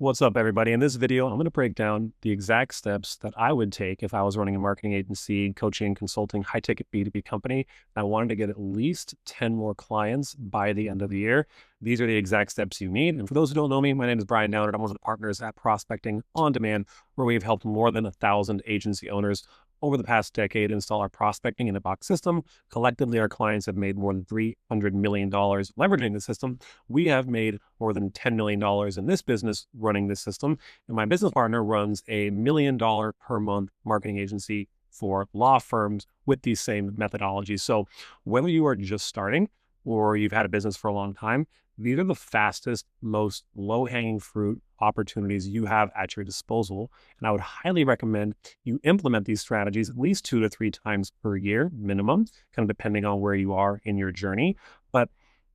What's up, everybody? In this video, I'm going to break down the exact steps that I would take if I was running a marketing agency, coaching, consulting, high-ticket B2B company, and I wanted to get at least 10 more clients by the end of the year. These are the exact steps you need. And for those who don't know me, my name is Brian Downard. I'm one of the partners at Prospecting on Demand, where we've helped more than 1,000 agency owners over the past decade install our prospecting in a box system. Collectively, our clients have made more than $300 million leveraging the system. We have made more than $10 million in this business running this system. And my business partner runs a $1 million per month marketing agency for law firms with these same methodologies. So whether you are just starting or you've had a business for a long time, these are the fastest, most low-hanging fruit opportunities you have at your disposal. And I would highly recommend you implement these strategies at least 2 to 3 times per year minimum, kind of depending on where you are in your journey. But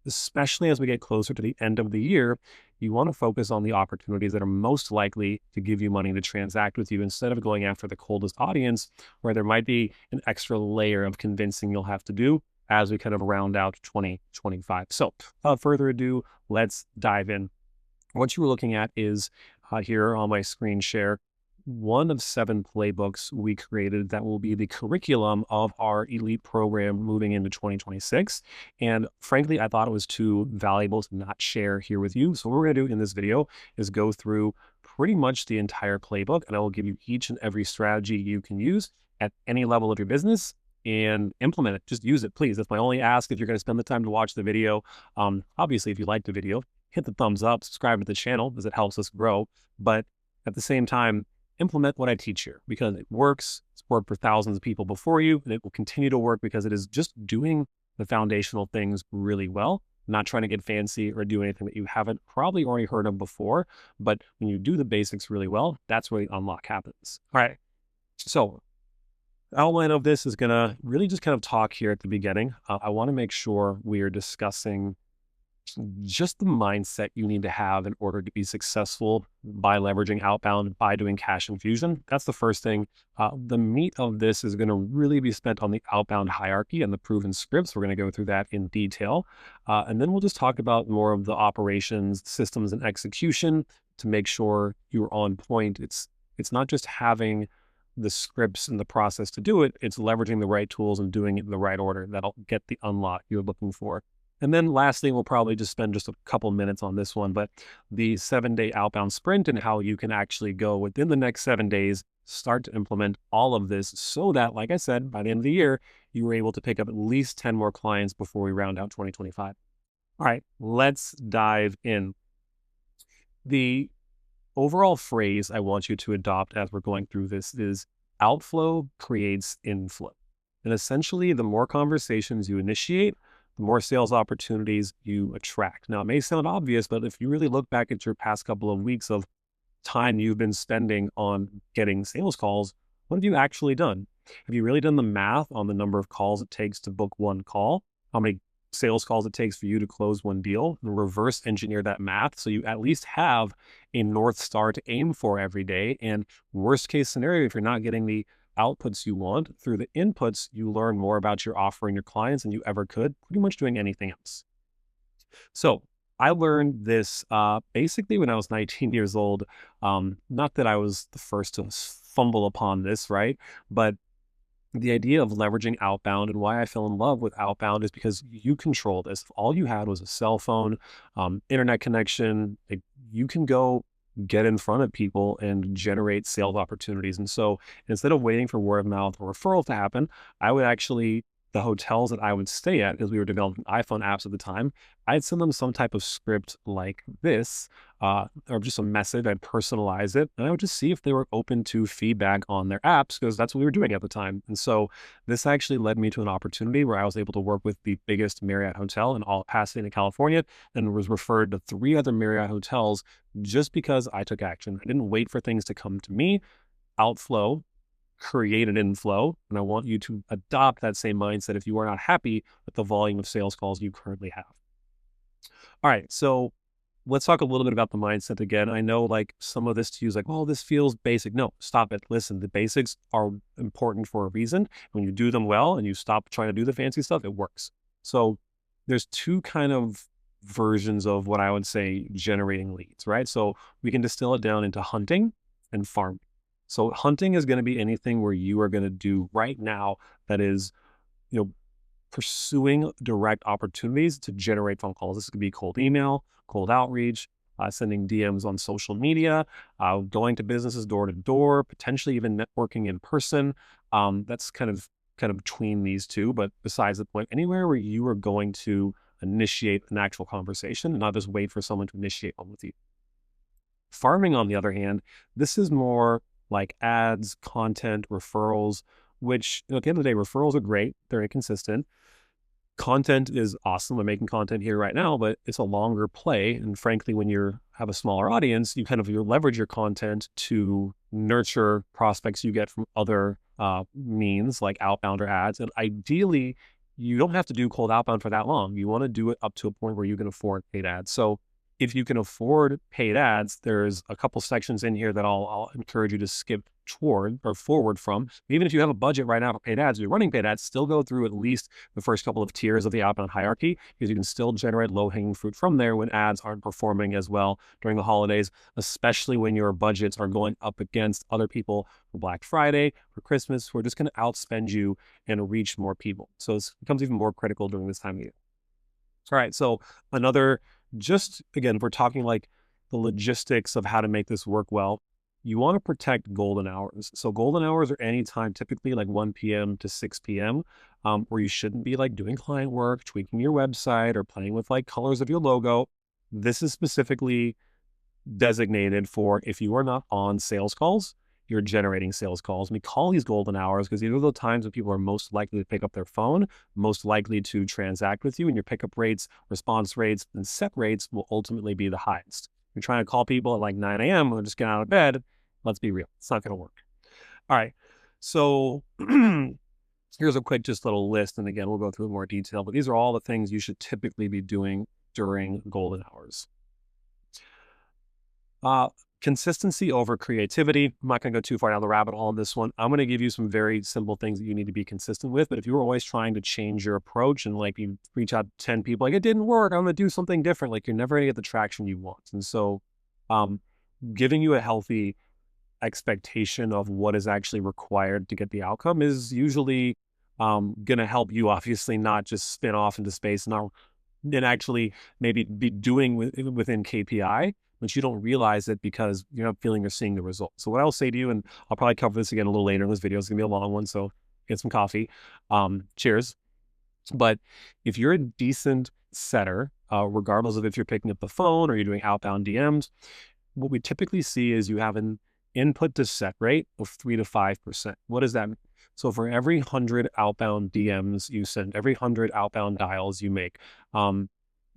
especially as we get closer to the end of the year, you want to focus on the opportunities that are most likely to give you money to transact with you instead of going after the coldest audience where there might be an extra layer of convincing you'll have to do as we kind of round out 2025. So without further ado, let's dive in. What you were looking at is here on my screen share, one of 7 playbooks we created that will be the curriculum of our elite program moving into 2026. And frankly, I thought it was too valuable to not share here with you. So what we're going to do in this video is go through pretty much the entire playbook, and I will give you each and every strategy you can use at any level of your business and implement it. Just use it, please. That's my only ask. If you're going to spend the time to watch the video, obviously, if you like the video, hit the thumbs up, subscribe to the channel as it helps us grow. But at the same time, implement what I teach here because it works. It's worked for thousands of people before you, and it will continue to work because it is just doing the foundational things really well, not trying to get fancy or do anything that you haven't probably already heard of before. But when you do the basics really well, that's where the unlock happens. All right. So outline of this is going to really just kind of talk here at the beginning. I want to make sure we are discussing just the mindset you need to have in order to be successful by leveraging outbound, by doing cash infusion. That's the first thing. The meat of this is going to really be spent on the outbound hierarchy and the proven scripts. We're going to go through that in detail. And then we'll just talk about more of the operations, systems, and execution to make sure you're on point. It's not just having the scripts and the process to do it, it's leveraging the right tools and doing it in the right order that'll get the unlock you're looking for. And then lastly, we'll probably just spend just a couple minutes on this one, but the 7-day outbound sprint and how you can actually go within the next 7 days, start to implement all of this so that, like I said, by the end of the year, you were able to pick up at least 10 more clients before we round out 2025. All right, let's dive in. The overall phrase I want you to adopt as we're going through this is outflow creates inflow. And essentially, the more conversations you initiate, the more sales opportunities you attract. Now, it may sound obvious, but if you really look back at your past couple of weeks of time you've been spending on getting sales calls, what have you actually done? Have you really done the math on the number of calls it takes to book one call? How many sales calls it takes for you to close one deal, and reverse engineer that math so you at least have a North Star to aim for every day? And worst case scenario, if you're not getting the outputs you want through the inputs, you learn more about your offer and your clients than you ever could pretty much doing anything else. So I learned this basically when I was 19 years old. Not that I was the first to fumble upon this, right? But the idea of leveraging outbound and why I fell in love with outbound is because you control this. If all you had was a cell phone, internet connection, you can go get in front of people and generate sales opportunities. And so instead of waiting for word of mouth or referral to happen, I would actually, the hotels that I would stay at, because we were developing iPhone apps at the time, I'd send them some type of script like this, or just a message. I'd personalize it, and I would just see if they were open to feedback on their apps, because that's what we were doing at the time. And so this actually led me to an opportunity where I was able to work with the biggest Marriott hotel in all of Pasadena, California, and was referred to 3 other Marriott hotels just because I took action. I didn't wait for things to come to me. Outflow created inflow, and I want you to adopt that same mindset if you are not happy with the volume of sales calls you currently have. All right, so let's talk a little bit about the mindset again. I know like some of this to you is like, oh, this feels basic. No, stop it. Listen, the basics are important for a reason. When you do them well and you stop trying to do the fancy stuff, it works. So there's 2 kind of versions of what I would say generating leads, right? So we can distill it down into hunting and farming. So hunting is going to be anything where you are going to do right now that is, you know, pursuing direct opportunities to generate phone calls. This could be cold email, cold outreach, sending DMs on social media, going to businesses door to door, potentially even networking in person. That's kind of between these two. But besides the point, anywhere where you are going to initiate an actual conversation and not just wait for someone to initiate one with you. Farming, on the other hand, this is more like ads, content, referrals, which at the end of the day, referrals are great. They're inconsistent. Content is awesome. I'm making content here right now, but it's a longer play. And frankly, when you have a smaller audience, you leverage your content to nurture prospects you get from other means like outbound or ads. And ideally, you don't have to do cold outbound for that long. You want to do it up to a point where you can afford paid ads. So if you can afford paid ads, there's a couple sections in here that I'll encourage you to skip toward or forward from. Even if you have a budget right now for paid ads, you're running paid ads, still go through at least the first couple of tiers of the outbound hierarchy, because you can still generate low-hanging fruit from there when ads aren't performing as well during the holidays, especially when your budgets are going up against other people for Black Friday, for Christmas, who are just going to outspend you and reach more people. So it becomes even more critical during this time of year. All right, so just again, if we're talking like the logistics of how to make this work well, you want to protect golden hours. So golden hours are any time, typically like 1 p.m. to 6 p.m., where you shouldn't be like doing client work, tweaking your website, or playing with like colors of your logo. This is specifically designated for if you are not on sales calls, you're generating sales calls. We call these golden hours because these are the times when people are most likely to pick up their phone, most likely to transact with you, and your pickup rates, response rates, and set rates will ultimately be the highest. You're trying to call people at like 9 a.m. or just get out of bed. Let's be real. It's not going to work. All right. So here's a quick just little list. And again, we'll go through more detail, but these are all the things you should typically be doing during golden hours. Consistency over creativity. I'm not going to go too far down the rabbit hole on this one. I'm going to give you some very simple things that you need to be consistent with. But if you're always trying to change your approach and like you reach out to 10 people, like it didn't work, I'm going to do something different, like you're never going to get the traction you want. And so giving you a healthy expectation of what is actually required to get the outcome is usually going to help you obviously not just spin off into space and actually maybe be doing within KPI, but you don't realize it because you're not feeling or seeing the result. So what I'll say to you, and I'll probably cover this again a little later in this video, it's gonna be a long one, so get some coffee. Cheers. But if you're a decent setter, regardless of if you're picking up the phone or you're doing outbound DMs, what we typically see is you have an input to set rate of 3 to 5%. What does that mean? So for every 100 outbound DMs you send, every 100 outbound dials you make,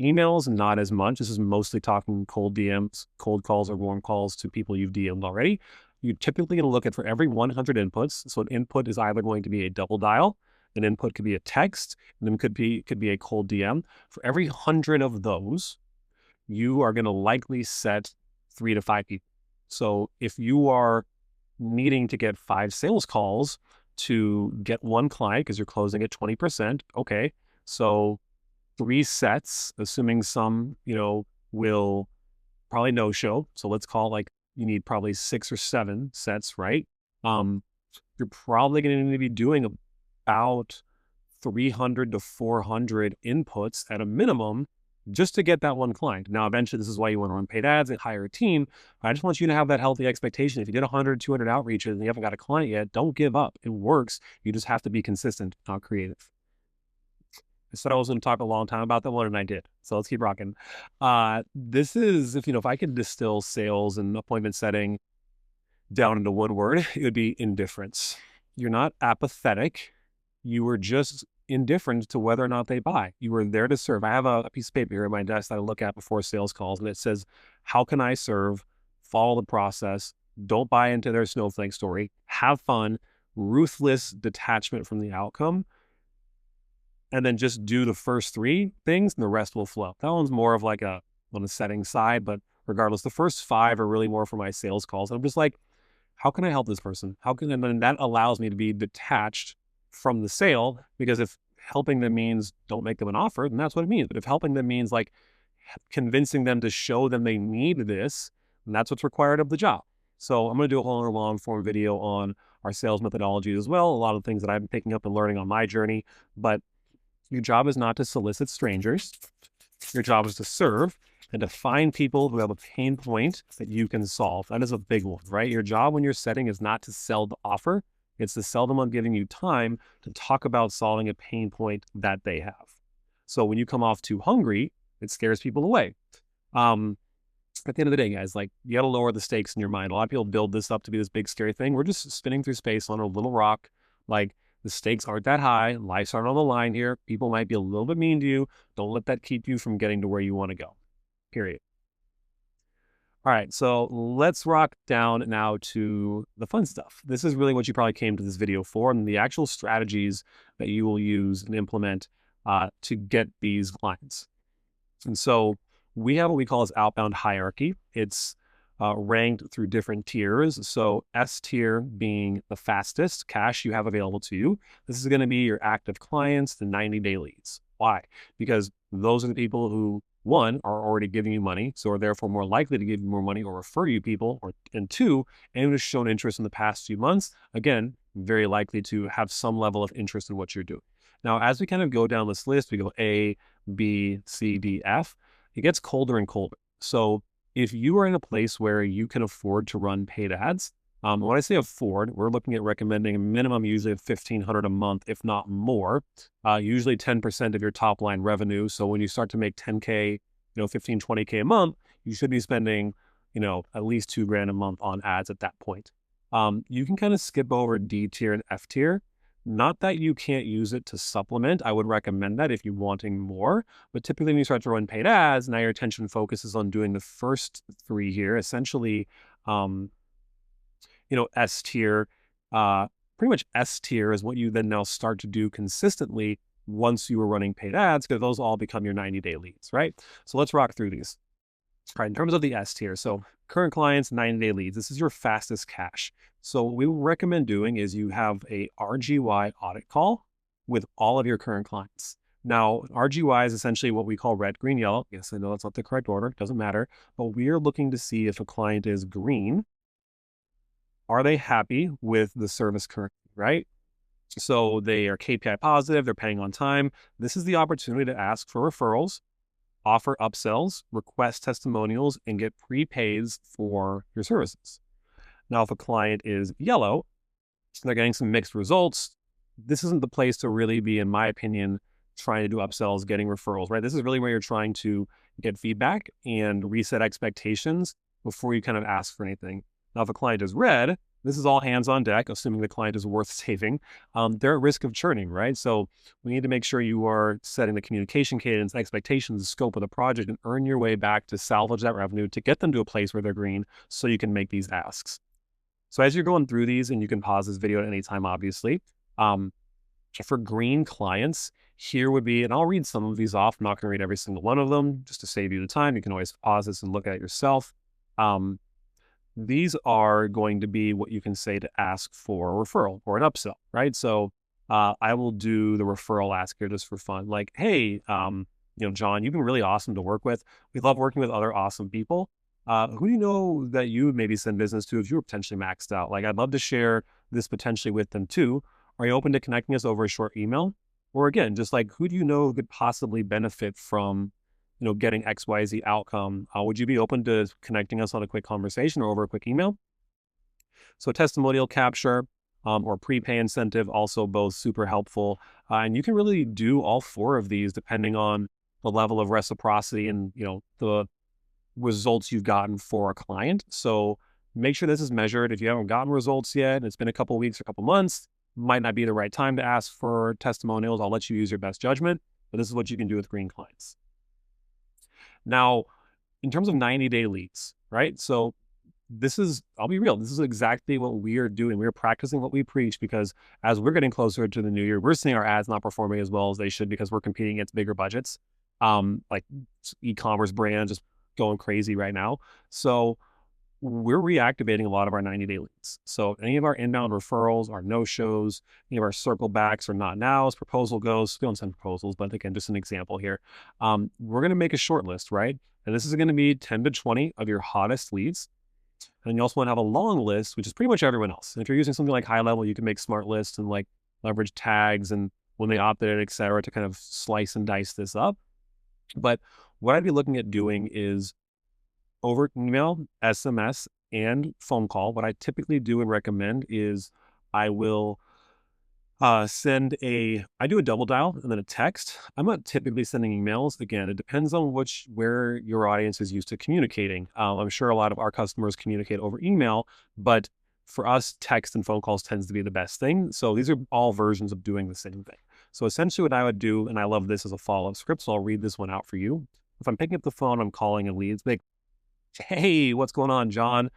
emails, not as much. This is mostly talking cold DMs, cold calls, or warm calls to people you've DM'd already. You're typically going to look at for every 100 inputs. So an input is either going to be a double dial, an input could be a text, and then could be a cold DM. For every 100 of those, you are going to likely set 3 to 5 people. So if you are needing to get 5 sales calls to get 1 client because you're closing at 20%, okay, so 3 sets, assuming some, will probably no-show. So let's call like you need probably 6 or 7 sets, right? You're probably going to need to be doing about 300 to 400 inputs at a minimum just to get that 1 client. Now, eventually, this is why you want to run paid ads and hire a team. I just want you to have that healthy expectation. If you did 100, 200 outreaches and you haven't got a client yet, don't give up. It works. You just have to be consistent, not creative. I said I was going to talk a long time about that one, and I did. So let's keep rocking. This is, if I could distill sales and appointment setting down into one word, it would be indifference. You're not apathetic. You were just indifferent to whether or not they buy. You were there to serve. I have a piece of paper here at my desk that I look at before sales calls, and it says, how can I serve? Follow the process. Don't buy into their snowflake story. Have fun. Ruthless detachment from the outcome. And then just do the first 3 things and the rest will flow. That one's more of like on the setting side, but regardless, the first 5 are really more for my sales calls. And I'm just like, how can I help this person? And then that allows me to be detached from the sale, because if helping them means don't make them an offer, then that's what it means. But if helping them means like, convincing them to show them they need this, and that's what's required of the job. So I'm going to do a whole long form video on our sales methodology as well, a lot of things that I've been picking up and learning on my journey. But your job is not to solicit strangers. Your job is to serve and to find people who have a pain point that you can solve. That is a big one, right? Your job when you're setting is not to sell the offer. It's to sell them on giving you time to talk about solving a pain point that they have. So when you come off too hungry, it scares people away. At the end of the day, guys, like, you got to lower the stakes in your mind. A lot of people build this up to be this big, scary thing. We're just spinning through space on a little rock. Like, the stakes aren't that high. Life's aren't on the line here. People might be a little bit mean to you. Don't let that keep you from getting to where you want to go, period. All right, so let's rock down now to the fun stuff. This is really what you probably came to this video for, and the actual strategies that you will use and implement to get these clients. And so we have what we call as outbound hierarchy. It's ranked through different tiers. So S tier being the fastest cash you have available to you. This is going to be your active clients, the 90-day leads. Why? Because those are the people who, one, are already giving you money, so are therefore more likely to give you more money or refer you people, and two, anyone who's shown interest in the past few months, again, very likely to have some level of interest in what you're doing. Now, as we kind of go down this list, we go A, B, C, D, F, it gets colder and colder. So if you are in a place where you can afford to run paid ads, when I say afford, we're looking at recommending a minimum usually of $1,500 a month, if not more, usually 10% of your top line revenue. So when you start to make 10K, 15, 20K a month, you should be spending, at least $2,000 a month on ads at that point. You can kind of skip over D tier and F tier. Not that you can't use it to supplement. I would recommend that if you're wanting more. But typically when you start to run paid ads, now your attention focuses on doing the first three here, essentially, S tier. Pretty much S tier is what you then now start to do consistently once you were running paid ads, because those all become your 90-day leads, right? So let's rock through these. All right, in terms of the S tier, so current clients, 90-day leads, this is your fastest cash. So what we recommend doing is you have a RGY audit call with all of your current clients. Now, RGY is essentially what we call red, green, yellow. Yes, I know that's not the correct order, doesn't matter, but we are looking to see if a client is green. Are they happy with the service currently, right? So they are KPI positive, they're paying on time. This is the opportunity to ask for referrals, offer upsells, request testimonials, and get prepays for your services. Now, if a client is yellow, they're getting some mixed results. This isn't the place to really be, in my opinion, trying to do upsells, getting referrals, right? This is really where you're trying to get feedback and reset expectations before you kind of ask for anything. Now, if a client is red, this is all hands on deck, assuming the client is worth saving. They're at risk of churning, right? So we need to make sure you are setting the communication cadence, expectations, the scope of the project, and earn your way back to salvage that revenue to get them to a place where they're green so you can make these asks. So as you're going through these, and you can pause this video at any time, obviously, for green clients, here would be, and I'll read some of these off. I'm not going to read every single one of them just to save you the time. You can always pause this and look at it yourself. These are going to be what you can say to ask for a referral or an upsell, right? So I will do the referral ask here just for fun. Like, hey, John, you've been really awesome to work with. We love working with other awesome people. Who do you know that you would maybe send business to if you were potentially maxed out? Like, I'd love to share this potentially with them too. Are you open to connecting us over a short email? Or again, just like, who do you know could possibly benefit from getting XYZ outcome? Would you be open to connecting us on a quick conversation or over a quick email? So testimonial capture or prepay incentive, also both super helpful. And you can really do all four of these depending on the level of reciprocity and, the results you've gotten for a client. So make sure this is measured. If you haven't gotten results yet, and it's been a couple of weeks or a couple of months, might not be the right time to ask for testimonials. I'll let you use your best judgment, but this is what you can do with green clients. Now, in terms of 90-day leads, right? So this is, I'll be real, this is exactly what we are doing. We're practicing what we preach, because as we're getting closer to the new year, we're seeing our ads not performing as well as they should because we're competing against bigger budgets. Like e-commerce brands just going crazy right now. So we're reactivating a lot of our 90-day leads. So any of our inbound referrals, our no-shows, any of our circle backs or not nows, proposal goes, we don't send proposals, but again, just an example here. We're going to make a short list, right? And this is going to be 10 to 20 of your hottest leads. And you also want to have a long list, which is pretty much everyone else. And if you're using something like High Level, you can make smart lists and like leverage tags and when they opted in, et cetera, to kind of slice and dice this up. But what I'd be looking at doing is over email, SMS, and phone call. What I typically do and recommend is I will I do a double dial and then a text. I'm not typically sending emails. Again, it depends on where your audience is used to communicating. I'm sure a lot of our customers communicate over email, but for us, text and phone calls tends to be the best thing. So these are all versions of doing the same thing. So essentially what I would do, and I love this as a follow-up script, so I'll read this one out for you. If I'm picking up the phone, I'm calling a lead, like, hey, what's going on, John?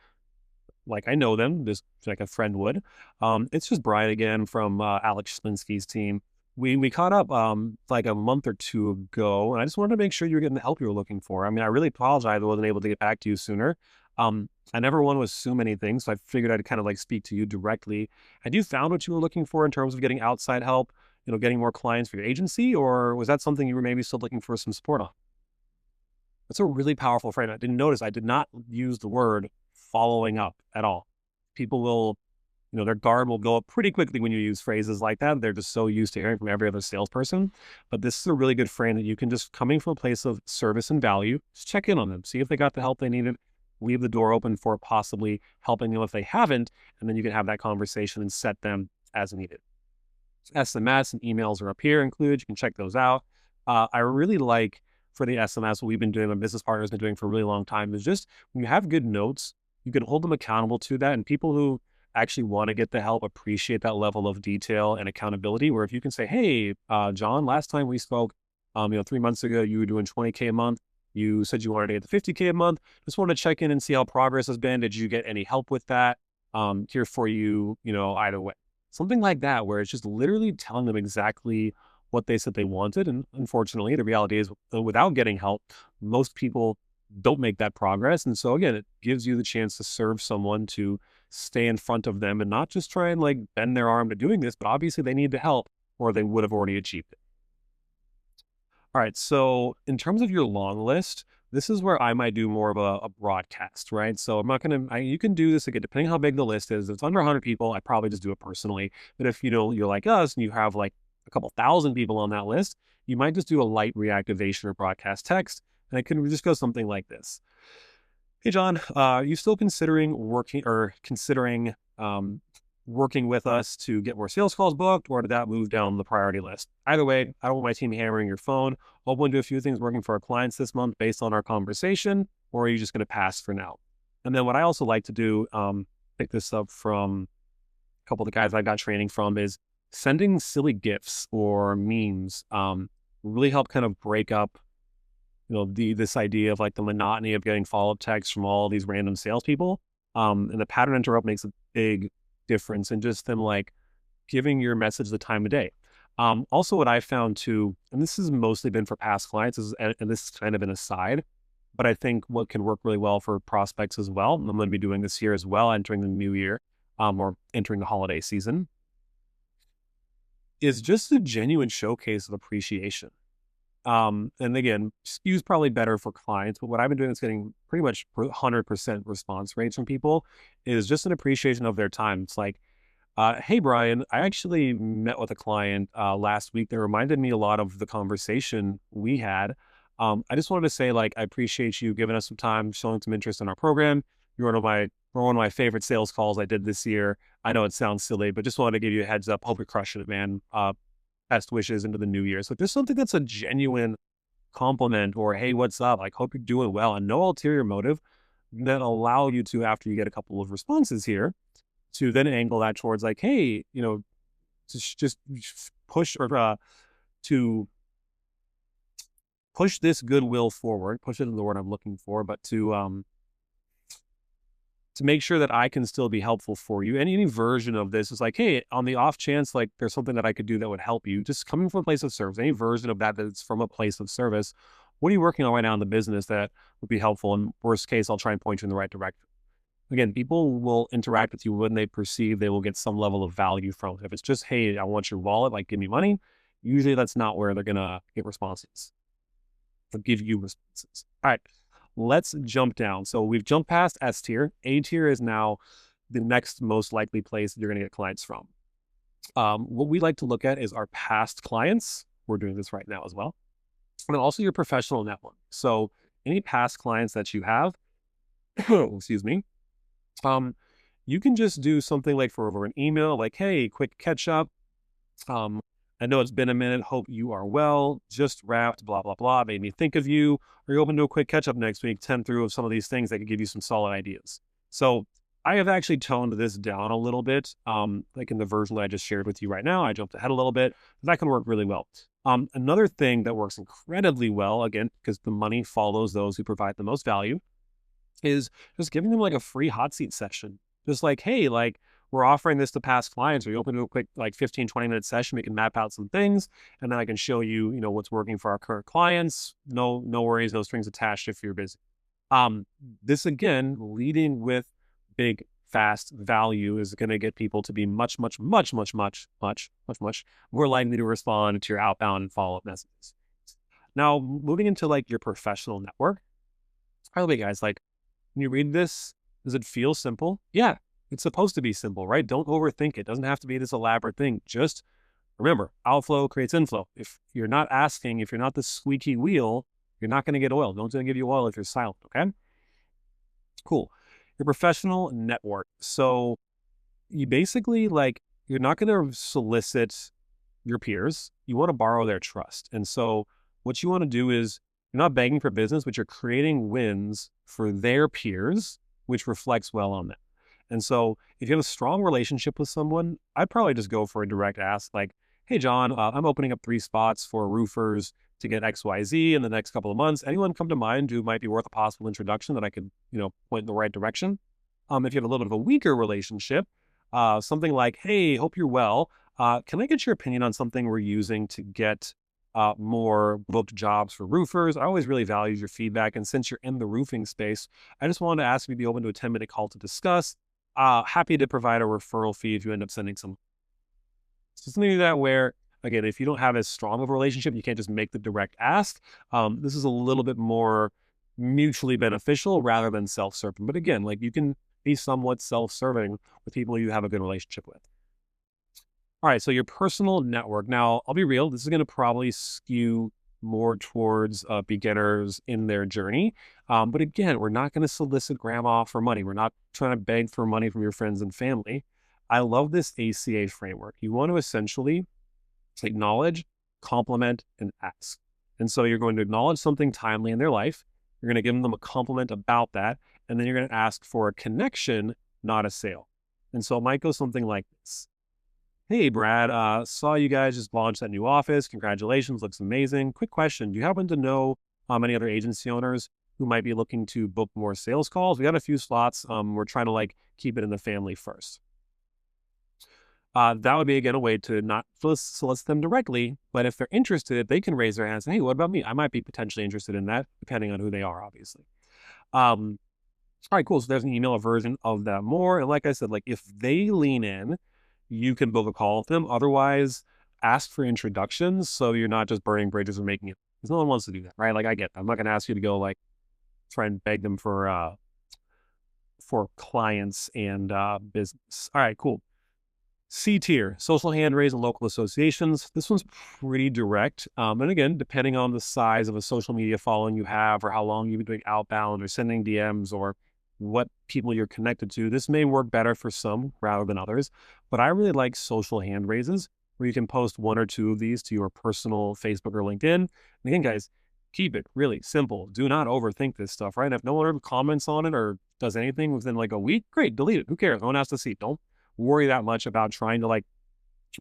Like I know them, just like a friend would. It's just Brian again from Alex Schlinsky's team. We caught up like a month or two ago, and I just wanted to make sure you were getting the help you were looking for. I mean, I really apologize I wasn't able to get back to you sooner. I never want to assume anything, so I figured I'd kind of like speak to you directly. Had you found what you were looking for in terms of getting outside help, getting more clients for your agency, or was that something you were maybe still looking for some support on? That's a really powerful frame. I didn't notice I did not use the word following up at all. People will, their guard will go up pretty quickly when you use phrases like that. They're just so used to hearing from every other salesperson. But this is a really good frame that you can just, coming from a place of service and value, just check in on them, see if they got the help they needed, leave the door open for possibly helping them if they haven't, and then you can have that conversation and set them as needed. SMS and emails are up here included. You can check those out. I really like for the SMS, what we've been doing, my business partner has been doing for a really long time, is just when you have good notes, you can hold them accountable to that. And people who actually want to get the help appreciate that level of detail and accountability. Where if you can say, hey, John, last time we spoke, 3 months ago, you were doing 20K a month. You said you wanted to get to 50K a month. Just wanted to check in and see how progress has been. Did you get any help with that? Here for you, either way. Something like that, where it's just literally telling them exactly what they said they wanted. And unfortunately, the reality is without getting help, most people don't make that progress. And so again, it gives you the chance to serve someone, to stay in front of them and not just try and like bend their arm to doing this, but obviously they need the help or they would have already achieved it. All right. So in terms of your long list, this is where I might do more of a broadcast, right? So I'm not going to, you can do this again, depending on how big the list is. If it's under 100 people, I probably just do it personally. But if, you're like us and you have like a couple thousand people on that list, you might just do a light reactivation or broadcast text. And it can just go something like this. Hey, John, are you still considering working with us to get more sales calls booked, or did that move down the priority list? Either way, I don't want my team hammering your phone. Hoping to do a few things working for our clients this month based on our conversation, or are you just going to pass for now? And then what I also like to do, pick this up from a couple of the guys I got training from, is sending silly GIFs or memes really help kind of break up this idea of like the monotony of getting follow-up texts from all these random salespeople. And the pattern interrupt makes a big difference in just them like giving your message the time of day. Also what I found too, and this has mostly been for past clients, and this is kind of an aside, but I think what can work really well for prospects as well, and I'm going to be doing this here as well, entering the new year, or entering the holiday season, is just a genuine showcase of appreciation. And again, skews probably better for clients, but what I've been doing is getting pretty much 100% response rates from people is just an appreciation of their time. It's like, hey, Brian, I actually met with a client last week that reminded me a lot of the conversation we had. I just wanted to say, like, I appreciate you giving us some time, showing some interest in our program. You're one of my favorite sales calls I did this year. I know it sounds silly, but just wanted to give you a heads up. Hope you're crushing it, man. Best wishes into the new year. So if there's something that's a genuine compliment or, hey, what's up? Like, hope you're doing well, and no ulterior motive, that allow you to, after you get a couple of responses here, to then angle that towards like, hey, to just push or to push this goodwill forward, push it in the word I'm looking for, but to make sure that I can still be helpful for you. Any version of this is like, hey, on the off chance, like there's something that I could do that would help you, just coming from a place of service, any version of that that's from a place of service. What are you working on right now in the business that would be helpful? And worst case, I'll try and point you in the right direction. Again, people will interact with you when they perceive they will get some level of value from it. If it's just, hey, I want your wallet, like give me money, usually that's not where they're gonna get responses. They'll give you responses. All right, let's jump down. So we've jumped past S tier. A tier is now the next most likely place that you're gonna get clients from. What we like to look at is our past clients. We're doing this right now as well. And then also your professional network. So any past clients that you have, excuse me, you can just do something like for over an email, like, hey, quick catch up. I know it's been a minute. Hope you are well. Just wrapped, blah, blah, blah. Made me think of you. Are you open to a quick catch up next week? 10 through of some of these things that could give you some solid ideas. So I have actually toned this down a little bit. Like in the version that I just shared with you right now, I jumped ahead a little bit. That can work really well. Another thing that works incredibly well, again, because the money follows those who provide the most value, is just giving them like a free hot seat session. Just like, hey, like we're offering this to past clients. Are you open to a quick like 15, 20-minute session? We can map out some things and then I can show you, what's working for our current clients. No worries, no strings attached if you're busy. This again, leading with big, fast value is going to get people to be much more likely to respond to your outbound and follow-up messages. Now, moving into like your professional network. By the way, guys, like when you read this, does it feel simple? Yeah, it's supposed to be simple, right? Don't overthink it. It doesn't have to be this elaborate thing. Just remember, outflow creates inflow. If you're not asking, if you're not the squeaky wheel, you're not going to get oil. No one's going to give you oil if you're silent, okay? Cool. Your professional network. So you basically you're not going to solicit your peers. You want to borrow their trust. And so what you want to do is you're not begging for business, but you're creating wins for their peers, which reflects well on them. And so if you have a strong relationship with someone, I'd probably just go for a direct ask like, hey, John, I'm opening up 3 spots for roofers to get XYZ in the next couple of months. Anyone come to mind who might be worth a possible introduction that I could, point in the right direction? If you have a little bit of a weaker relationship, something like, hey, hope you're well. Can I get your opinion on something we're using to get more booked jobs for roofers? I always really value your feedback. And since you're in the roofing space, I just wanted to ask if you'd be open to a 10-minute call to discuss. Happy to provide a referral fee if you end up sending some. So something like that where, again, if you don't have as strong of a relationship, you can't just make the direct ask. This is a little bit more mutually beneficial rather than self-serving. But again, like you can be somewhat self-serving with people you have a good relationship with. All right, so your personal network. Now, I'll be real, this is going to probably skew more towards beginners in their journey. But again, we're not going to solicit grandma for money. We're not trying to beg for money from your friends and family. I love this ACA framework. You want to essentially acknowledge, compliment, and ask. And so you're going to acknowledge something timely in their life. You're going to give them a compliment about that. And then you're going to ask for a connection, not a sale. And so it might go something like this. Hey, Brad, saw you guys just launched that new office. Congratulations, looks amazing. Quick question. Do you happen to know any other agency owners who might be looking to book more sales calls? We got a few slots. We're trying to keep it in the family first. That would be, again, a way to not solicit them directly, but if they're interested, they can raise their hands and say, hey, what about me? I might be potentially interested in that, depending on who they are, obviously. All right, cool. So there's an email version of that more. And like I said, if they lean in, you can book a call with them. Otherwise, ask for introductions so you're not just burning bridges and making it. Because no one wants to do that, right? I get it. I'm not going to ask you to go try and beg them for clients and business. All right, cool. C tier, social hand raise and local associations. This one's pretty direct. And again, depending on the size of a social media following you have or how long you've been doing outbound or sending DMs or what people you're connected to, this may work better for some rather than others. But I really like social hand raises where you can post 1 or 2 of these to your personal Facebook or LinkedIn. And again, guys, keep it really simple. Do not overthink this stuff, right? If no one ever comments on it or does anything within a week, great, delete it. Who cares? No one has to see it. Don't worry that much about trying to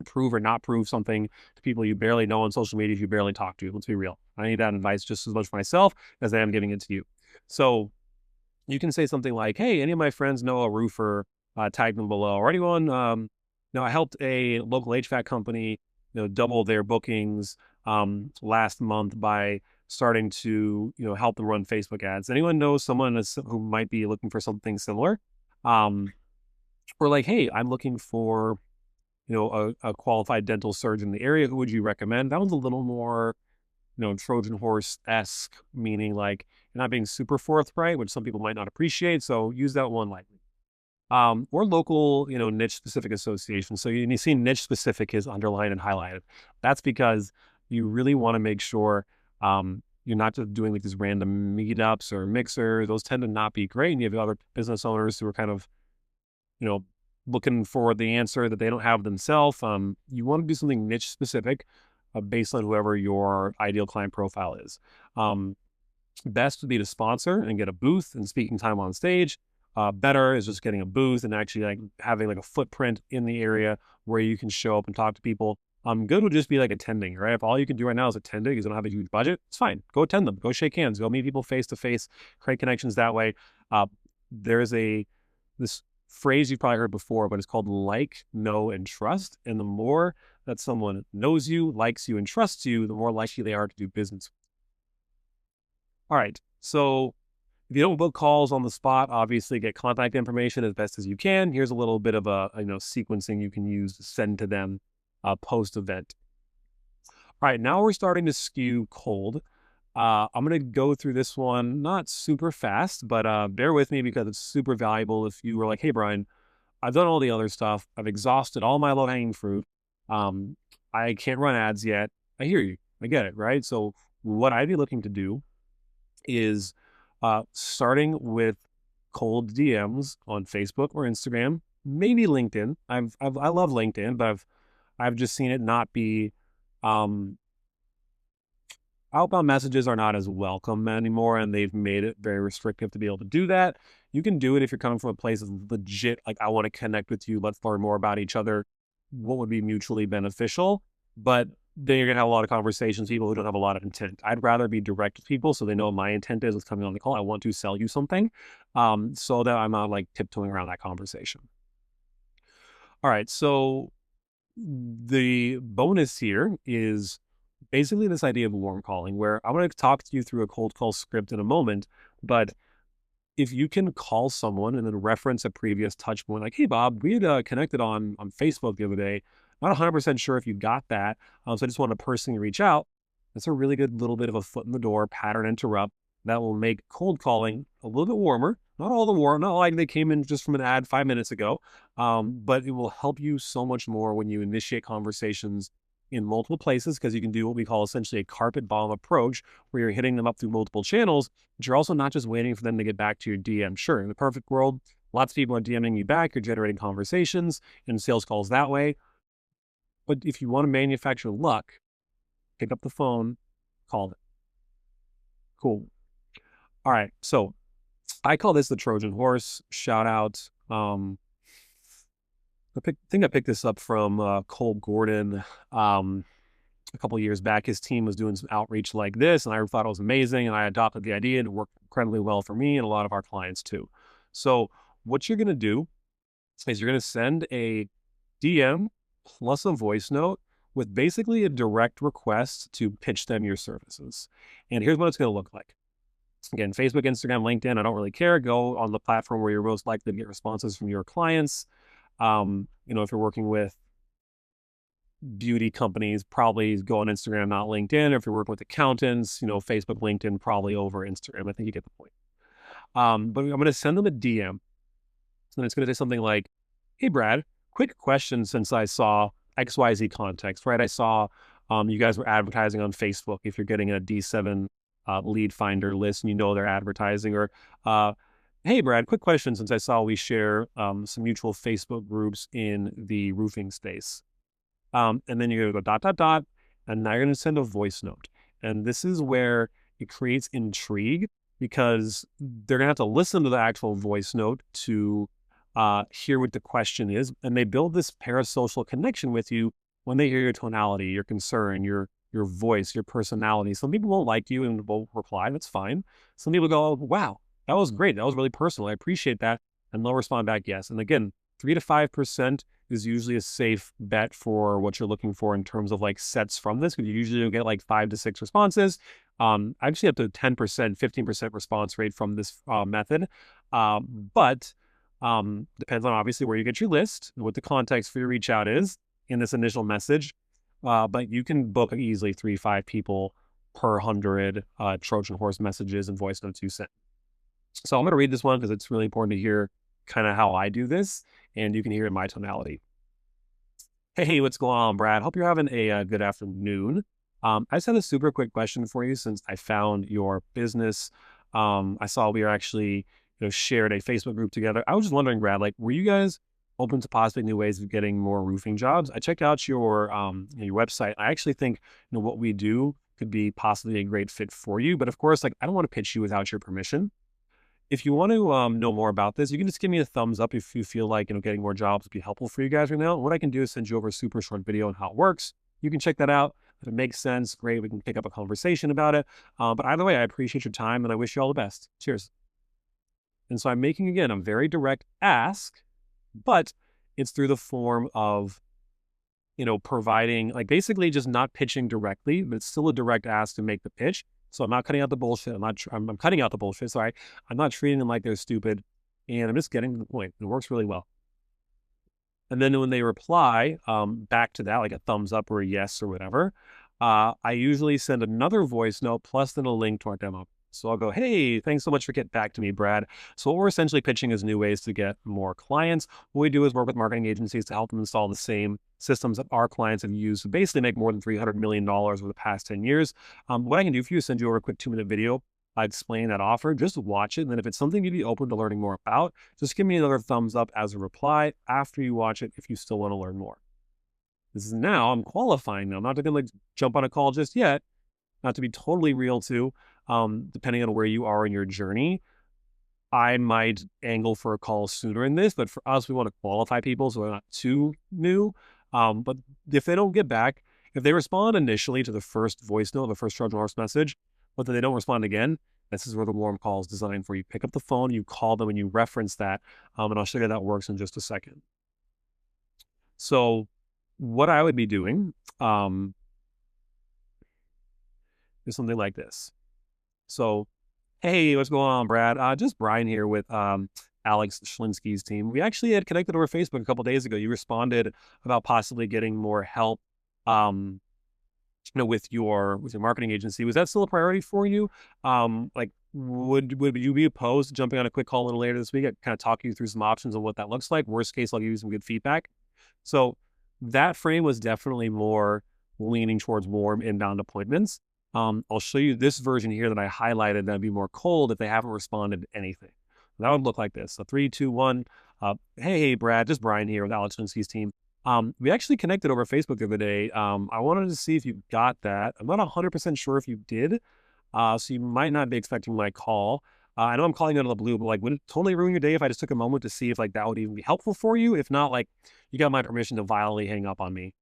prove or not prove something to people you barely know on social media if you barely talk to. Let's be real. I need that advice just as much for myself as I am giving it to you. So you can say something like, hey, any of my friends know a roofer, tag them below. Or anyone, I helped a local HVAC company, double their bookings last month by starting to, help them run Facebook ads. Anyone knows someone who might be looking for something similar? Or like, hey, I'm looking for, a qualified dental surgeon in the area. Who would you recommend? That one's a little more, Trojan horse-esque, meaning like you're not being super forthright, which some people might not appreciate. So use that one lightly. Or local, niche specific associations. So you see niche specific is underlined and highlighted. That's because you really want to make sure you're not just doing like these random meetups or mixers. Those tend to not be great. And you have other business owners who are kind of, you know, looking for the answer that they don't have themselves. You want to do something niche specific based on whoever your ideal client profile is. Best would be to sponsor and get a booth and speaking time on stage. Better is just getting a booth and actually like having like a footprint in the area where you can show up and talk to people. Good would just be like attending, right? If all you can do right now is attending because you don't have a huge budget, it's fine. Go attend them, go shake hands, go meet people face to face, create connections that way. There's this phrase you've probably heard before, but it's called like, know, and trust. And the more that someone knows you, likes you, and trusts you, the more likely they are to do business. All right. So if you don't book calls on the spot, obviously get contact information as best as you can. Here's a little bit of a sequencing you can use to send to them post event. All right, now we're starting to skew cold. I'm going to go through this one not super fast, but bear with me because it's super valuable. If you were like, hey, Brian, I've done all the other stuff. I've exhausted all my low-hanging fruit. I can't run ads yet. I hear you. I get it, right? So what I'd be looking to do is starting with cold DMs on Facebook or Instagram, maybe LinkedIn. I love LinkedIn, but I've just seen it not be outbound messages are not as welcome anymore, and they've made it very restrictive to be able to do that. You can do it if you're coming from a place of legit, like I want to connect with you. Let's learn more about each other. What would be mutually beneficial? But then you're gonna have a lot of conversations with people who don't have a lot of intent. I'd rather be direct with people so they know what my intent is with coming on the call. I want to sell you something, so that I'm not like tiptoeing around that conversation. All right, so the bonus here is basically this idea of warm calling, where I'm going to talk to you through a cold call script in a moment, but if you can call someone and then reference a previous touch point, like, hey, Bob, we had connected on Facebook the other day. Not 100% sure if you got that. So I just want to personally reach out. That's a really good little bit of a foot in the door, pattern interrupt that will make cold calling a little bit warmer. Not all the warm, not like they came in just from an ad 5 minutes ago, but it will help you so much more when you initiate conversations in multiple places, because you can do what we call essentially a carpet bomb approach, where you're hitting them up through multiple channels, but you're also not just waiting for them to get back to your DM. Sure, in the perfect world, lots of people are DMing you back, you're generating conversations and sales calls that way. But if you want to manufacture luck, pick up the phone, call it. Cool. All right. So I call this the Trojan horse. Shout out. I think I picked this up from Cole Gordon a couple of years back. His team was doing some outreach like this, and I thought it was amazing, and I adopted the idea, and it worked incredibly well for me and a lot of our clients too. So what you're going to do is you're going to send a DM plus a voice note with basically a direct request to pitch them your services. And here's what it's going to look like. Again, Facebook, Instagram, LinkedIn, I don't really care. Go on the platform where you're most likely to get responses from your clients. If you're working with beauty companies, probably go on Instagram, not LinkedIn. Or if you're working with accountants, Facebook, LinkedIn, probably over Instagram. I think you get the point. But I'm going to send them a DM. And it's going to say something like, hey, Brad, quick question since I saw XYZ context, right? I saw you guys were advertising on Facebook. If you're getting a D7 lead finder list and they're advertising, or hey, Brad, quick question since I saw we share some mutual Facebook groups in the roofing space. And then you're going to go ... And now you're going to send a voice note. And this is where it creates intrigue, because they're going to have to listen to the actual voice note to hear what the question is. And they build this parasocial connection with you when they hear your tonality, your concern, your voice, your personality. Some people won't like you and won't reply. That's fine. Some people go, oh, wow, that was great. That was really personal. I appreciate that. And they'll respond back, yes. And again, 3 to 5% is usually a safe bet for what you're looking for in terms of like sets from this, because you usually get like 5 to 6 responses. I've seen up to 10%, 15% response rate from this method. But Depends on obviously where you get your list and what the context for your reach out is in this initial message. But you can book easily 3 to 5 people per 100 Trojan horse messages and voice notes you send. So I'm going to read this one because it's really important to hear kind of how I do this, and you can hear it in my tonality. Hey, what's going on, Brad? Hope you're having a good afternoon. I just had a super quick question for you since I found your business. I saw we are actually, shared a Facebook group together. I was just wondering, Brad, like, were you guys open to possibly new ways of getting more roofing jobs? I checked out your website. I actually think, what we do could be possibly a great fit for you. But of course, like, I don't want to pitch you without your permission. If you want to know more about this, you can just give me a thumbs up if you feel like getting more jobs would be helpful for you guys right now. What I can do is send you over a super short video on how it works. You can check that out. If it makes sense, great. We can pick up a conversation about it. But either way, I appreciate your time and I wish you all the best. Cheers. And so I'm making, again, a very direct ask, but it's through the form of providing, like, basically just not pitching directly, but it's still a direct ask to make the pitch. So I'm not cutting out the bullshit. I'm cutting out the bullshit. Sorry. I'm not treating them like they're stupid, and I'm just getting to the point. It works really well. And then when they reply back to that, like a thumbs up or a yes or whatever, I usually send another voice note plus then a link to our demo. So I'll go, hey, thanks so much for getting back to me, Brad. So what we're essentially pitching is new ways to get more clients. What we do is work with marketing agencies to help them install the same systems that our clients have used to basically make more than $300 million over the past 10 years. What I can do for you is send you over a quick 2-minute video. I explain that offer, just watch it. And then if it's something you'd be open to learning more about, just give me another thumbs up as a reply after you watch it if you still want to learn more. This is now, I'm qualifying now. I'm not going to jump on a call just yet. Not to be totally real too, depending on where you are in your journey, I might angle for a call sooner in this, but for us, we want to qualify people so they're not too new. But if they don't get back, if they respond initially to the first voice note, the first Trojan horse message, but then they don't respond again, this is where the warm call is designed for. You pick up the phone, you call them, and you reference that, and I'll show you how that works in just a second. So what I would be doing is something like this. So, hey, what's going on, Brad? Just Brian here with Alex Schlinsky's team. We actually had connected over Facebook a couple days ago. You responded about possibly getting more help, with your marketing agency. Was that still a priority for you? Like, would you be opposed to jumping on a quick call a little later this week? I kind of talk you through some options of what that looks like. Worst case, I'll give you some good feedback. So that frame was definitely more leaning towards warm inbound appointments. I'll show you this version here that I highlighted that'd be more cold if they haven't responded to anything. That would look like this. So 3, 2, 1. Hey, Brad, just Brian here with Alex Linsky's team. We actually connected over Facebook the other day. I wanted to see if you got that. I'm not 100% sure if you did. So you might not be expecting my call. I know I'm calling out of the blue, but like, would it totally ruin your day if I just took a moment to see if like that would even be helpful for you? If not, like, you got my permission to violently hang up on me.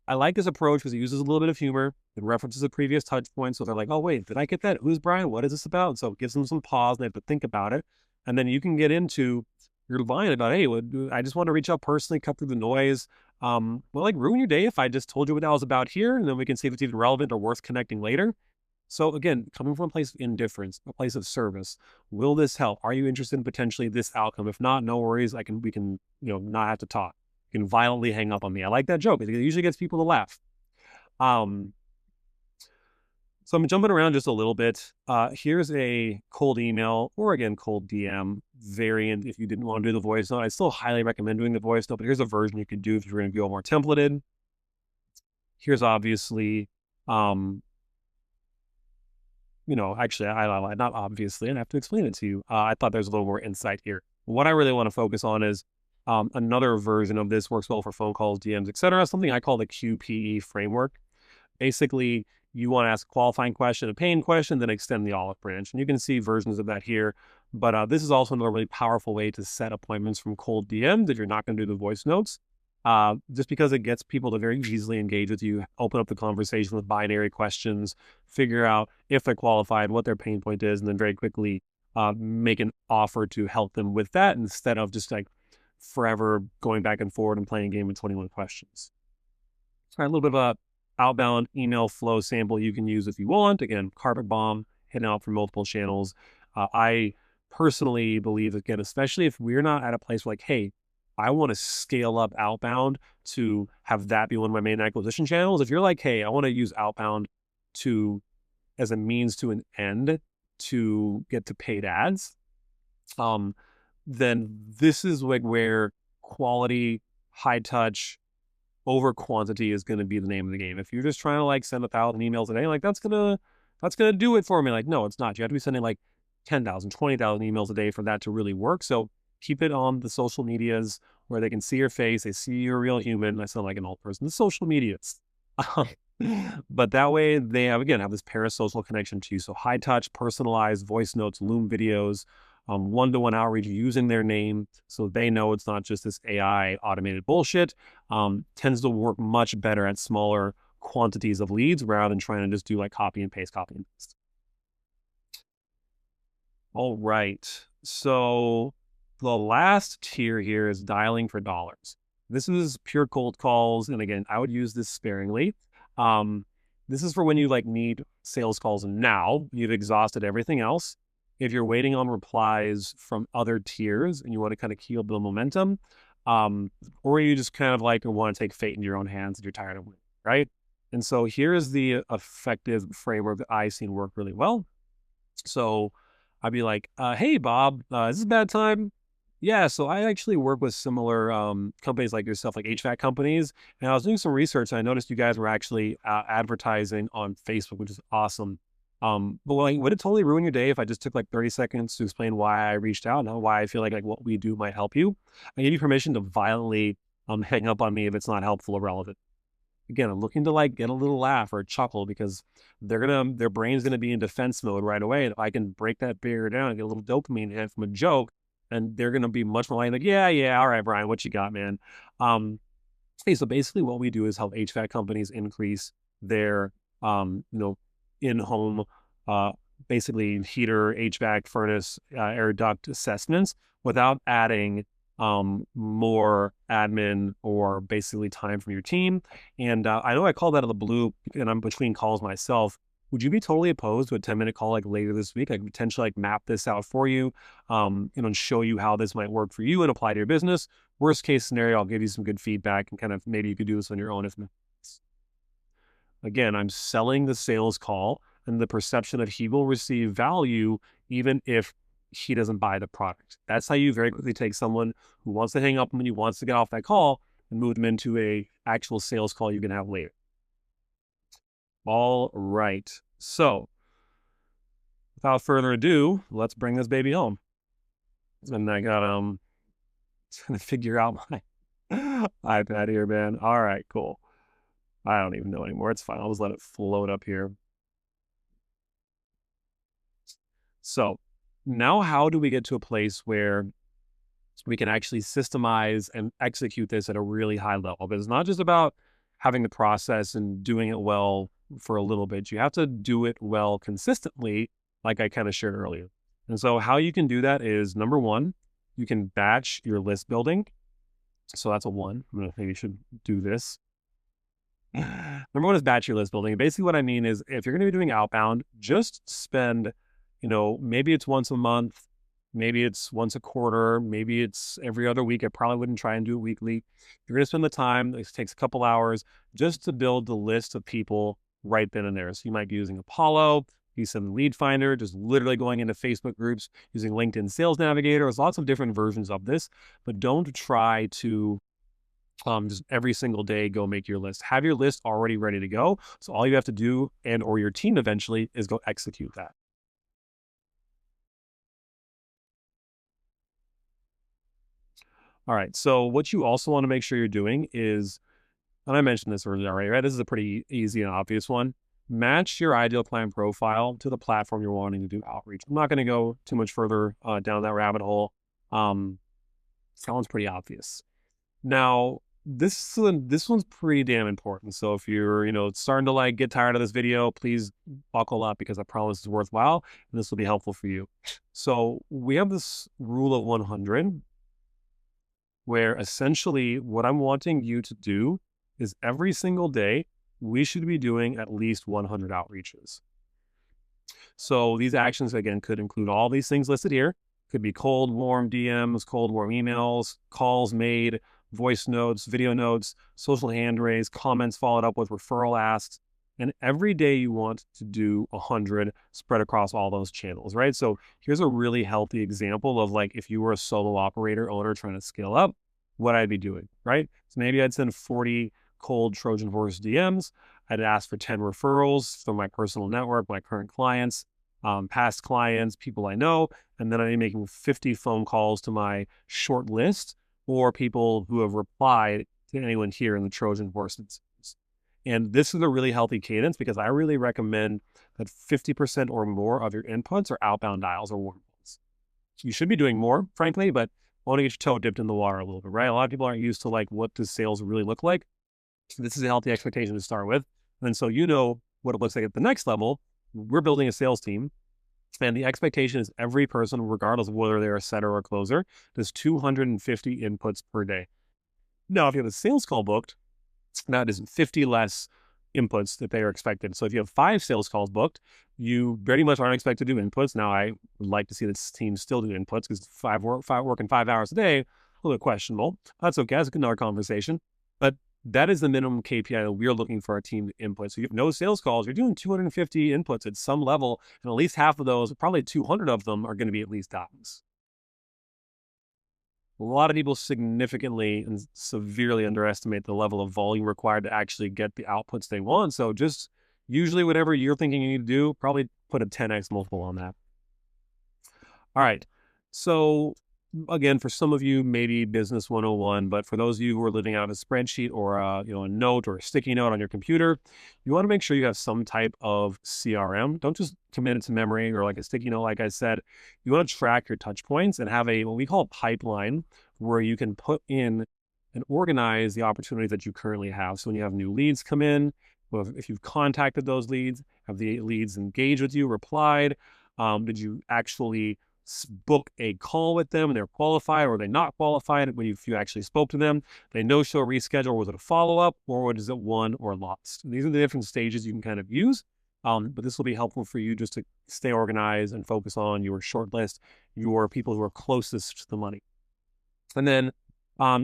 I like this approach because it uses a little bit of humor. It references a previous touch point. So they're like, oh, wait, did I get that? Who's Brian? What is this about? And so it gives them some pause and they have to think about it. And then you can get into your line about, hey, I just want to reach out personally, cut through the noise. Well, like, ruin your day if I just told you what that was about here, and then we can see if it's even relevant or worth connecting later. So again, coming from a place of indifference, a place of service, will this help? Are you interested in potentially this outcome? If not, no worries. We can, not have to talk. You can violently hang up on me. I like that joke. It usually gets people to laugh. So I'm jumping around just a little bit. Here's a cold email or again, cold DM variant. If you didn't want to do the voice note, I still highly recommend doing the voice note, but here's a version you could do if you're going to go more templated. Here's obviously, actually I lied, not obviously, and I have to explain it to you. I thought there's a little more insight here. What I really want to focus on is another version of this works well for phone calls, DMs, etc. Something I call the QPE framework. Basically, you want to ask a qualifying question, a pain question, then extend the olive branch. And you can see versions of that here. But this is also another really powerful way to set appointments from cold DMs if you're not going to do the voice notes. Just because it gets people to very easily engage with you, open up the conversation with binary questions, figure out if they're qualified, what their pain point is, and then very quickly make an offer to help them with that instead of just like forever going back and forward and playing a game with 21 questions. So a little bit of a outbound email flow sample you can use if you want. Again, carpet bomb, hitting out from multiple channels. I personally believe, again, especially if we're not at a place where like, hey, I want to scale up outbound to have that be one of my main acquisition channels. If you're like, hey, I want to use outbound to as a means to an end to get to paid ads, um, then this is like where quality, high touch over quantity is going to be the name of the game. If you're just trying to like send 1,000 emails a day, like that's gonna do it for me. Like, no, it's not. You have to be sending like 10,000, 20,000 emails a day for that to really work. So keep it on the social medias where they can see your face, they see you're a real human. I sound like an old person. The social medias. But that way they have, again, have this parasocial connection to you. So high touch, personalized voice notes, Loom videos, one-to-one outreach using their name so they know it's not just this AI automated bullshit, tends to work much better at smaller quantities of leads rather than trying to just do like copy and paste. All right. So the last tier here is dialing for dollars. This is pure cold calls. And again, I would use this sparingly. This is for when you like need sales calls now, you've exhausted everything else. If you're waiting on replies from other tiers and you want to kind of keep the momentum, or you just kind of like want to take fate into your own hands and you're tired of winning, right? And so here is the effective framework that I've seen work really well. So I'd be like, hey, Bob, is this a bad time? Yeah, so I actually work with similar companies like yourself, like HVAC companies. And I was doing some research and I noticed you guys were actually advertising on Facebook, which is awesome. But like, would it totally ruin your day if I just took like 30 seconds to explain why I reached out and why I feel like what we do might help you? I give you permission to violently hang up on me if it's not helpful or relevant. Again, I'm looking to like get a little laugh or a chuckle because their brain's gonna be in defense mode right away. And if I can break that barrier down and get a little dopamine hit from a joke, and they're gonna be much more like, yeah, all right, Brian, what you got, man? Hey, so basically what we do is help HVAC companies increase their in-home basically heater, HVAC, furnace, air duct assessments without adding more admin or basically time from your team. And I know I call that out of the blue and I'm between calls myself. Would you be totally opposed to a 10-minute call like later this week? I could potentially like map this out for you, and show you how this might work for you and apply to your business. Worst case scenario, I'll give you some good feedback and kind of maybe you could do this on your own. Again, I'm selling the sales call and the perception that he will receive value even if he doesn't buy the product. That's how you very quickly take someone who wants to hang up when he wants to get off that call and move them into a actual sales call you can have later. All right. So without further ado, let's bring this baby home. And I got trying to figure out my iPad here, man. All right, cool. I don't even know anymore. It's fine. I'll just let it float up here. So now how do we get to a place where we can actually systemize and execute this at a really high level? But it's not just about having the process and doing it well for a little bit. You have to do it well consistently, like I kind of shared earlier. And so how you can do that is, number one, you can batch your list building. So that's a one. Maybe should do this. Number one is batch your list building. Basically what I mean is if you're going to be doing outbound, just spend, maybe it's once a month, maybe it's once a quarter, maybe it's every other week. I probably wouldn't try and do it weekly. You're going to spend the time, it takes a couple hours just to build the list of people right then and there. So you might be using Apollo, use some lead finder, just literally going into Facebook groups, using LinkedIn Sales Navigator. There's lots of different versions of this, but don't try to just every single day go make your list. Have your list already ready to go. So all you have to do, and or your team eventually, is go execute that. All right. So what you also want to make sure you're doing is, and I mentioned this earlier already, right? This is a pretty easy and obvious one. Match your ideal client profile to the platform you're wanting to do outreach. I'm not going to go too much further down that rabbit hole. That one's pretty obvious. Now, this one's pretty damn important. So if you're, starting to like get tired of this video, please buckle up because I promise it's worthwhile and this will be helpful for you. So we have this rule of 100 where essentially what I'm wanting you to do is every single day, we should be doing at least 100 outreaches. So these actions, again, could include all these things listed here, Could be cold, warm DMs, cold, warm emails, calls made, voice notes, video notes, social hand raise, comments followed up with referral asks. And every day you want to do 100 spread across all those channels, right? So here's a really healthy example of like if you were a solo operator owner trying to scale up, what I'd be doing, right? So maybe I'd send 40 cold Trojan horse DMs. I'd ask for 10 referrals from my personal network, my current clients, past clients, people I know, and then I'd be making 50 phone calls to my short list or people who have replied to anyone here in the Trojan horse. And this is a really healthy cadence because I really recommend that 50% or more of your inputs are outbound dials or warm calls. You should be doing more, frankly, but I want to get your toe dipped in the water a little bit, right? A lot of people aren't used to like, what does sales really look like? So this is a healthy expectation to start with. And so you know what it looks like at the next level. We're building a sales team. And the expectation is every person, regardless of whether they're a setter or a closer, does 250 inputs per day. Now, if you have a sales call booked, that is 50 less inputs that they are expected. So if you have 5 sales calls booked, you very much aren't expected to do inputs. Now, I would like to see this team still do inputs because working 5 hours a day, a little bit questionable. That's okay. That's another conversation. But that is the minimum KPI that we're looking for our team to input. So you have no sales calls, you're doing 250 inputs at some level, and at least half of those, probably 200 of them, are going to be at least dials. A lot of people significantly and severely underestimate the level of volume required to actually get the outputs they want. So just usually whatever you're thinking you need to do, probably put a 10x multiple on that. All right. So again, for some of you, maybe business 101, but for those of you who are living out of a spreadsheet or a note or a sticky note on your computer, you want to make sure you have some type of CRM. Don't just commit it to memory or like a sticky note. Like I said, you want to track your touch points and have what we call a pipeline where you can put in and organize the opportunities that you currently have. So when you have new leads come in, well, if you've contacted those leads, have the leads engaged with you, replied? Did you actually book a call with them and they're qualified, or are they not qualified when you actually spoke to them? They no-show, reschedule, was it a follow-up, or was it won or lost? These are the different stages you can kind of use, but this will be helpful for you just to stay organized and focus on your short list, your people who are closest to the money. And then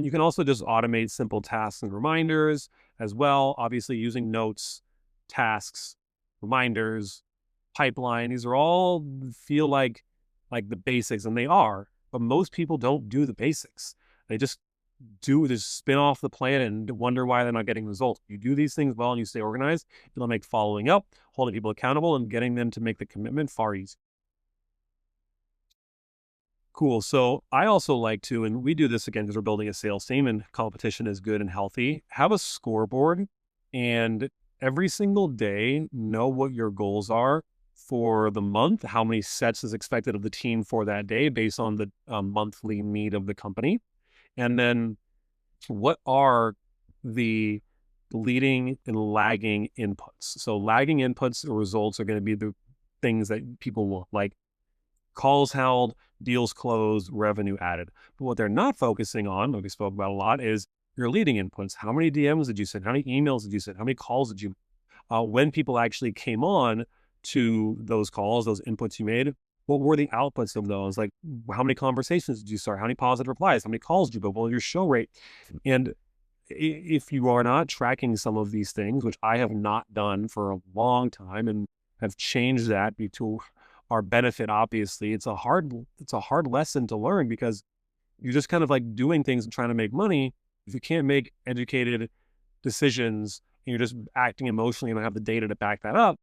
you can also just automate simple tasks and reminders as well, obviously using notes, tasks, reminders, pipeline. These are all feel like the basics, and they are, but most people don't do the basics. They just spin off the plan and wonder why they're not getting results. You do these things well and you stay organized, it'll make following up, holding people accountable, and getting them to make the commitment far easier. Cool. So I also like to, and we do this again because we're building a sales team and competition is good and healthy, have a scoreboard and every single day know what your goals are for the month, how many sets is expected of the team for that day based on the monthly need of the company. And then what are the leading and lagging inputs? So lagging inputs or results are going to be the things that people want, like calls held, deals closed, revenue added. But what they're not focusing on, what we spoke about a lot, is your leading inputs. How many DMs did you send? How many emails did you send? How many calls did you when people actually came on to those calls, those inputs you made, what were the outputs of those? Like, how many conversations did you start? How many positive replies? How many calls did you book? What was your show rate? And if you are not tracking some of these things, which I have not done for a long time and have changed that to our benefit, obviously, it's a hard lesson to learn because you're just kind of like doing things and trying to make money. If you can't make educated decisions and you're just acting emotionally and don't have the data to back that up,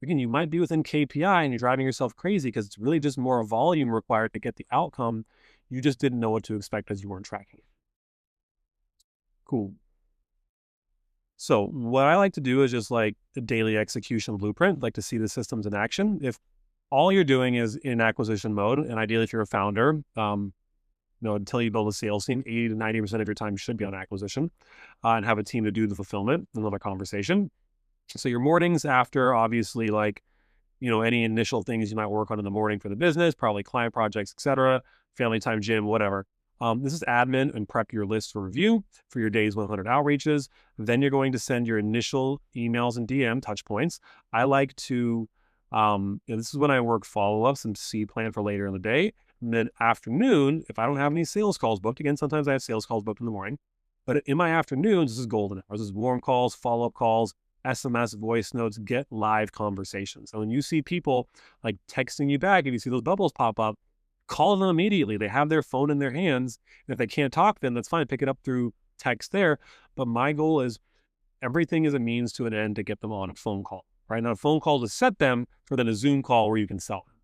again, you might be within KPI and you're driving yourself crazy because it's really just more volume required to get the outcome. You just didn't know what to expect because you weren't tracking it. Cool. So what I like to do is just like a daily execution blueprint, like to see the systems in action. If all you're doing is in acquisition mode, and ideally if you're a founder, until you build a sales team, 80 to 90% of your time should be on acquisition and have a team to do the fulfillment, another conversation. So your mornings after, obviously, like, any initial things you might work on in the morning for the business, probably client projects, etc., family time, gym, whatever. This is admin and prep your list for review for your day's 100 outreaches. Then you're going to send your initial emails and DM touch points. I like to, this is when I work follow-ups and seed plan for later in the day. Mid-afternoon, if I don't have any sales calls booked, again, sometimes I have sales calls booked in the morning, but in my afternoons, this is golden hours. This is warm calls, follow-up calls, SMS, voice notes, get live conversations. So when you see people like texting you back, if you see those bubbles pop up, call them immediately. They have their phone in their hands. And if they can't talk, then that's fine. Pick it up through text there. But my goal is everything is a means to an end to get them on a phone call, right? Now, a phone call to set them for then a Zoom call where you can sell them.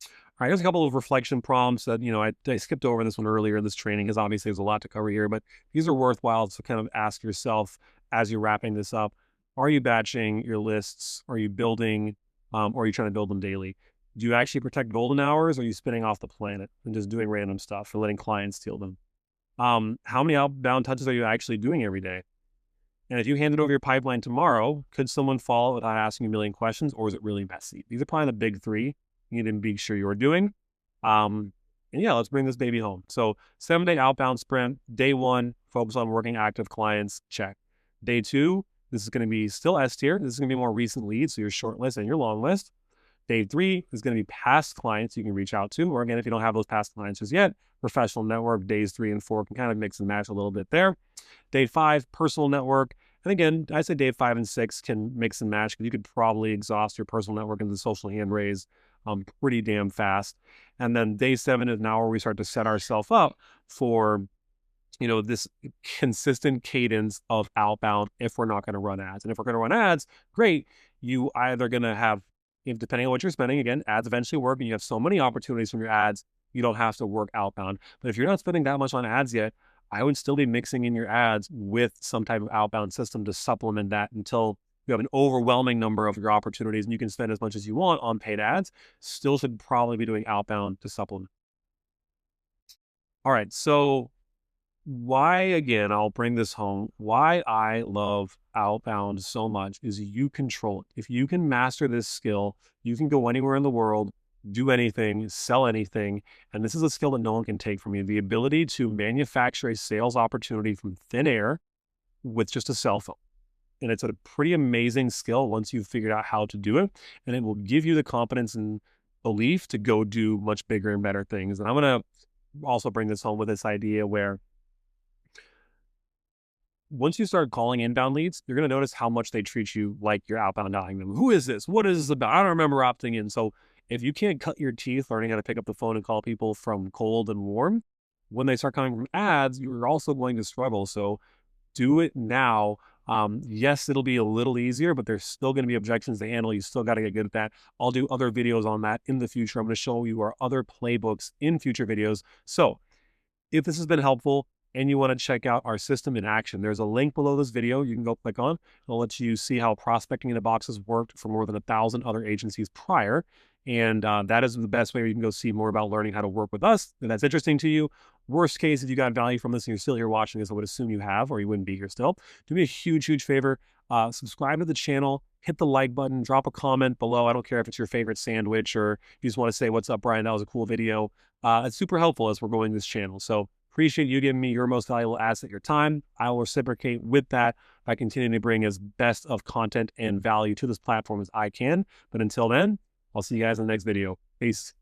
All right, here's a couple of reflection prompts that, I skipped over this one earlier in this training because obviously there's a lot to cover here, but these are worthwhile to kind of ask yourself as you're wrapping this up. Are you batching your lists? Are you building, or are you trying to build them daily? Do you actually protect golden hours, or are you spinning off the planet and just doing random stuff or letting clients steal them? How many outbound touches are you actually doing every day? And if you handed over your pipeline tomorrow, could someone follow without asking a million questions, or is it really messy? These are probably the big three you need to be sure you're doing. And yeah, let's bring this baby home. So 7-day outbound sprint. Day 1, focus on working active clients. Check. Day 2, this is going to be still S tier. This is going to be more recent leads, so your short list and your long list. Day 3 is going to be past clients you can reach out to, or again, if you don't have those past clients just yet, professional network. Days 3 and 4 can kind of mix and match a little bit there. Day 5, personal network. And again, I say day 5 and 6 can mix and match because you could probably exhaust your personal network into social hand raise pretty damn fast. And then day 7 is now where we start to set ourselves up for, this consistent cadence of outbound if we're not going to run ads. And if we're going to run ads, great. You either going to have, depending on what you're spending, again, ads eventually work and you have so many opportunities from your ads, you don't have to work outbound. But if you're not spending that much on ads yet, I would still be mixing in your ads with some type of outbound system to supplement that until you have an overwhelming number of your opportunities and you can spend as much as you want on paid ads. Still should probably be doing outbound to supplement. All right, so why, again, I'll bring this home, why I love outbound so much is you control it. If you can master this skill, you can go anywhere in the world, do anything, sell anything. And this is a skill that no one can take from you. The ability to manufacture a sales opportunity from thin air with just a cell phone. And it's a pretty amazing skill once you've figured out how to do it. And it will give you the confidence and belief to go do much bigger and better things. And I'm going to also bring this home with this idea where once you start calling inbound leads, you're going to notice how much they treat you like you're outbound dialing them. Who is this? What is this about? I don't remember opting in. So if you can't cut your teeth learning how to pick up the phone and call people from cold and warm, when they start coming from ads, you're also going to struggle. So do it now. Yes, it'll be a little easier, but there's still going to be objections to handle. You still got to get good at that. I'll do other videos on that in the future. I'm going to show you our other playbooks in future videos. So if this has been helpful and you want to check out our system in action, there's a link below this video you can go click on. It'll let you see how prospecting in a box has worked for more than 1,000 other agencies prior. And that is the best way where you can go see more about learning how to work with us. If that's interesting to you, worst case, if you got value from this and you're still here watching this, I would assume you have, or you wouldn't be here still. Do me a huge, huge favor. Subscribe to the channel, hit the like button, drop a comment below. I don't care if it's your favorite sandwich or you just want to say, what's up, Brian? That was a cool video. It's super helpful as we're growing this channel. So appreciate you giving me your most valuable asset, your time. I will reciprocate with that by continuing to bring as best of content and value to this platform as I can. But until then, I'll see you guys in the next video. Peace.